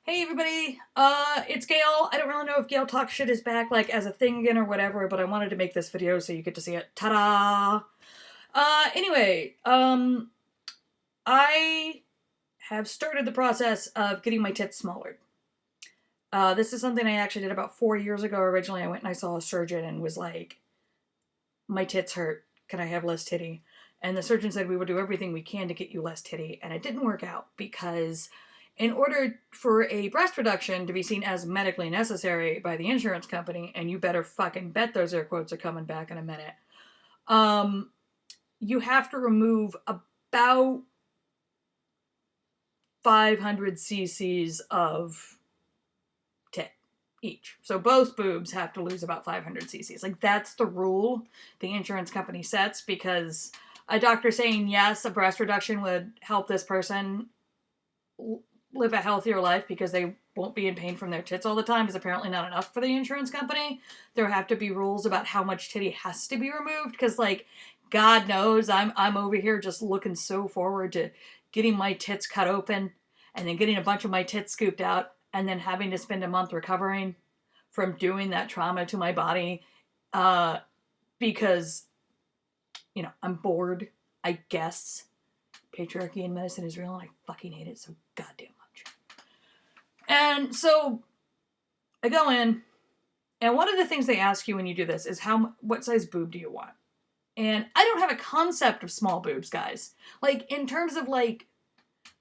Hey everybody, it's Gayle. I don't really know if Gayle Talk Shit is back, like, as a thing again or whatever, but I wanted to make this video so you get to see it. Ta-da! Anyway, I have started the process of getting my tits smaller. This is something I actually did about 4 years ago. Originally, I went and I saw a surgeon and was like, my tits hurt. Can I have less titty? And the surgeon said we will do everything we can to get you less titty. And it didn't work out because in order for a breast reduction to be seen as medically necessary by the insurance company, and you better fucking bet those air quotes are coming back in a minute, you have to remove about 500 cc's of tit each. So both boobs have to lose about 500 cc's. Like, that's the rule the insurance company sets, because a doctor saying yes, a breast reduction would help this person live a healthier life because they won't be in pain from their tits all the time is apparently not enough for the insurance company. There have to be rules about how much titty has to be removed, because, like, God knows I'm over here just looking so forward to getting my tits cut open and then getting a bunch of my tits scooped out and then having to spend a month recovering from doing that trauma to my body, because, you know, I'm bored, I guess. Patriarchy in medicine is real and I fucking hate it so goddamn much. And so I go in, and one of the things they ask you when you do this is what size boob do you want? And I don't have a concept of small boobs, guys. Like, in terms of, like,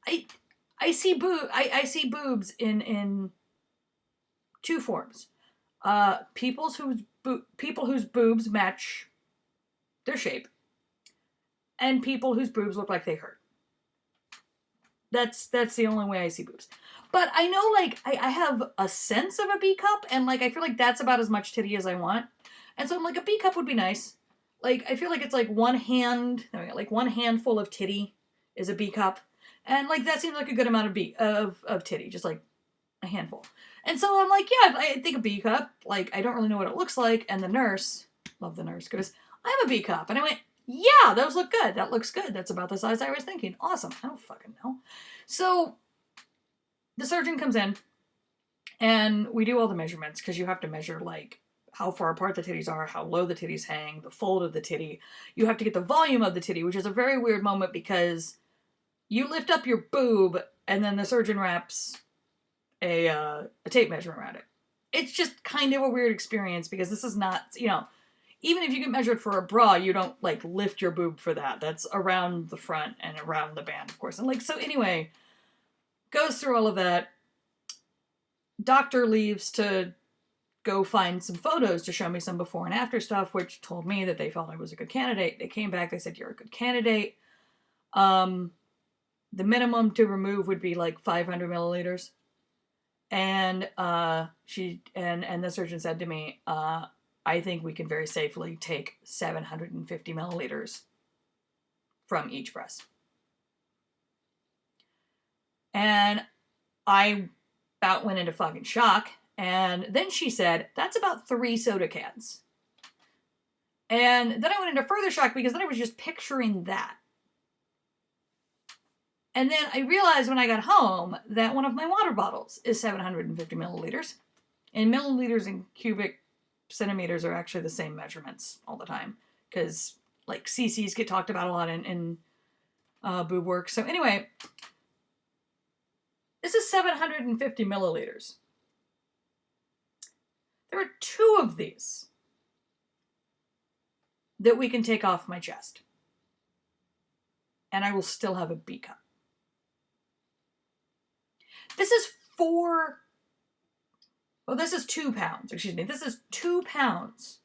I see boobs in two forms. People whose boobs match their shape, and people whose boobs look like they hurt. That's the only way I see boobs. But I know, like, I have a sense of a B cup, and, like, I feel like that's about as much titty as I want. And so I'm like, a B cup would be nice. Like, I feel like it's like one handful of titty is a B cup. And, like, that seems like a good amount of titty, just like a handful. And so I'm like, yeah, I think a B cup. Like, I don't really know what it looks like. And the nurse, love the nurse, goes, I have a B cup. And I went, yeah, those look good. That looks good. That's about the size I was thinking. Awesome. I don't fucking know. So the surgeon comes in and we do all the measurements, because you have to measure, like, how far apart the titties are, how low the titties hang, the fold of the titty. You have to get the volume of the titty, which is a very weird moment because you lift up your boob and then the surgeon wraps a tape measure around it. It's just kind of a weird experience because this is not, you know, even if you get measured for a bra, you don't, like, lift your boob for that. That's around the front and around the band, of course. And, like, so anyway, goes through all of that. Doctor leaves to go find some photos to show me some before and after stuff, which told me that they felt I was a good candidate. They came back, they said, you're a good candidate. The minimum to remove would be like 500 milliliters. And the surgeon said to me, I think we can very safely take 750 milliliters from each breast. And I about went into fucking shock. And then she said, that's about 3 soda cans. And then I went into further shock because then I was just picturing that. And then I realized when I got home that one of my water bottles is 750 milliliters. And milliliters and cubic centimeters are actually the same measurements all the time, because, like, cc's get talked about a lot in boob work. So anyway, this is 750 milliliters. There are 2 of these that we can take off my chest, and I will still have a B cup. This is 2 pounds. Excuse me. This is 2 pounds.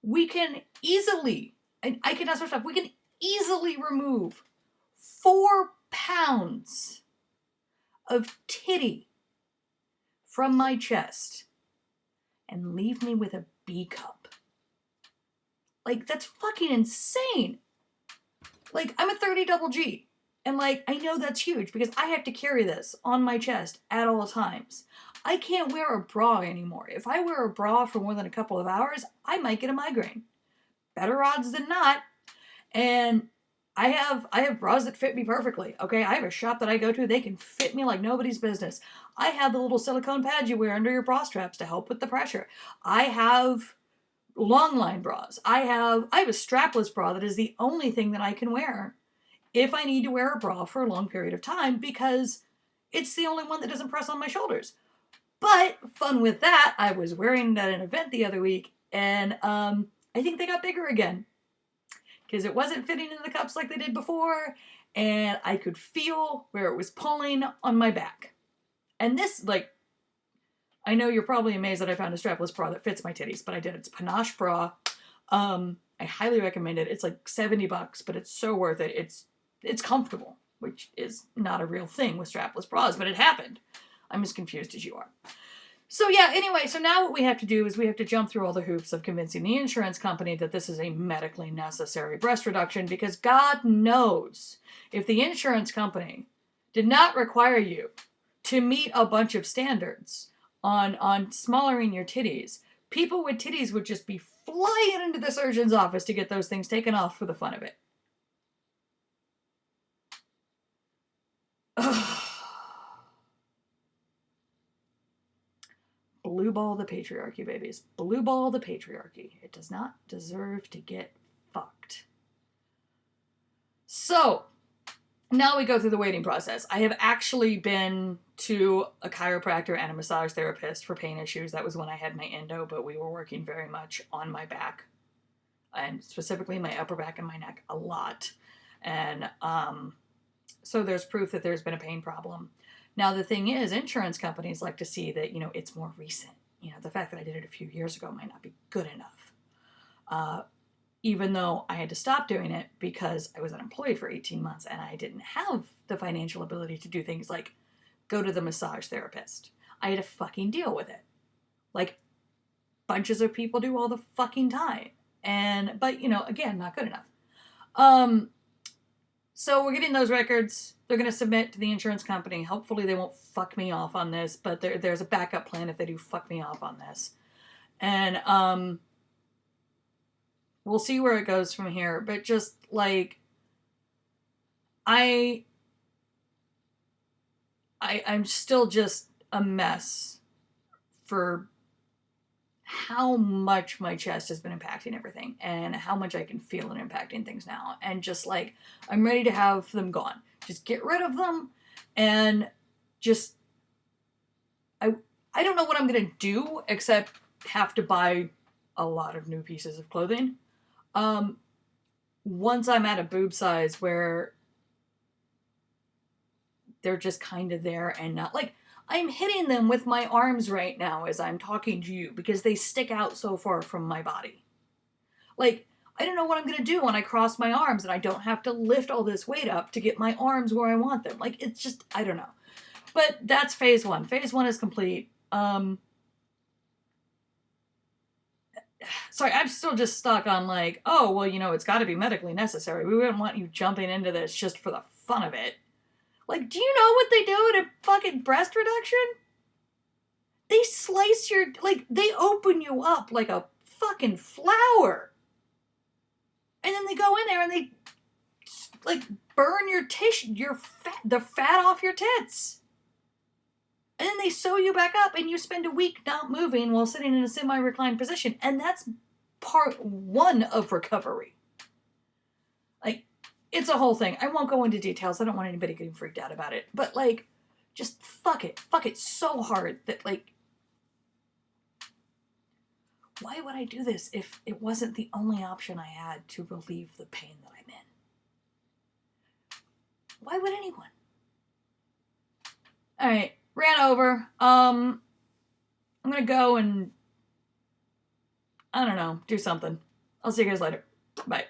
We can easily, and I cannot switch off, we can easily remove 4 pounds of titty from my chest and leave me with a B cup. Like, that's fucking insane. Like, I'm a 30 double G. And, like, I know that's huge because I have to carry this on my chest at all times. I can't wear a bra anymore. If I wear a bra for more than a couple of hours, I might get a migraine. Better odds than not. And I have bras that fit me perfectly. Okay, I have a shop that I go to. They can fit me like nobody's business. I have the little silicone pads you wear under your bra straps to help with the pressure. I have long line bras. I have a strapless bra that is the only thing that I can wear if I need to wear a bra for a long period of time because it's the only one that doesn't press on my shoulders. But fun with that, I was wearing it at an event the other week, and I think they got bigger again because it wasn't fitting in the cups like they did before, and I could feel where it was pulling on my back. And this, like, I know you're probably amazed that I found a strapless bra that fits my titties, but I did. It's a Panache bra. I highly recommend it. It's like $70, but it's so worth it. It's comfortable, which is not a real thing with strapless bras, but it happened. I'm as confused as you are. So yeah, anyway, so now what we have to do is we have to jump through all the hoops of convincing the insurance company that this is a medically necessary breast reduction because God knows if the insurance company did not require you to meet a bunch of standards on smallering your titties, people with titties would just be flying into the surgeon's office to get those things taken off for the fun of it. Blue ball the patriarchy, babies. Blue ball the patriarchy. It does not deserve to get fucked. So, now we go through the waiting process. I have actually been to a chiropractor and a massage therapist for pain issues. That was when I had my endo, but we were working very much on my back and specifically my upper back and my neck a lot. And so there's proof that there's been a pain problem. Now, the thing is, insurance companies like to see that, it's more recent. The fact that I did it a few years ago might not be good enough. Even though I had to stop doing it because I was unemployed for 18 months and I didn't have the financial ability to do things like go to the massage therapist. I had to fucking deal with it. Like, bunches of people do all the fucking time. But, again, not good enough. So we're getting those records. They're going to submit to the insurance company. Hopefully they won't fuck me off on this, but there's a backup plan if they do fuck me off on this. And we'll see where it goes from here. But just, like, I'm still just a mess for how much my chest has been impacting everything and how much I can feel it impacting things now. And just, like, I'm ready to have them gone. Just get rid of them and just, I don't know what I'm going to do except have to buy a lot of new pieces of clothing. Once I'm at a boob size where they're just kind of there and not, like, I'm hitting them with my arms right now as I'm talking to you because they stick out so far from my body. Like, I don't know what I'm going to do when I cross my arms and I don't have to lift all this weight up to get my arms where I want them. Like, it's just, I don't know. But that's phase one. Phase one is complete. Sorry, I'm still just stuck on, like, oh, well, it's got to be medically necessary. We wouldn't want you jumping into this just for the fun of it. Like, do you know what they do at a fucking breast reduction? They slice they open you up like a fucking flower. And then they go in there and they, like, burn your tissue, the fat off your tits. And then they sew you back up and you spend a week not moving while sitting in a semi-reclined position. And that's part one of recovery. Like, it's a whole thing. I won't go into details. I don't want anybody getting freaked out about it. But, like, just fuck it. Fuck it so hard that, like, why would I do this if it wasn't the only option I had to relieve the pain that I'm in? Why would anyone? All right, ran over. I'm gonna go and, I don't know, do something. I'll see you guys later. Bye.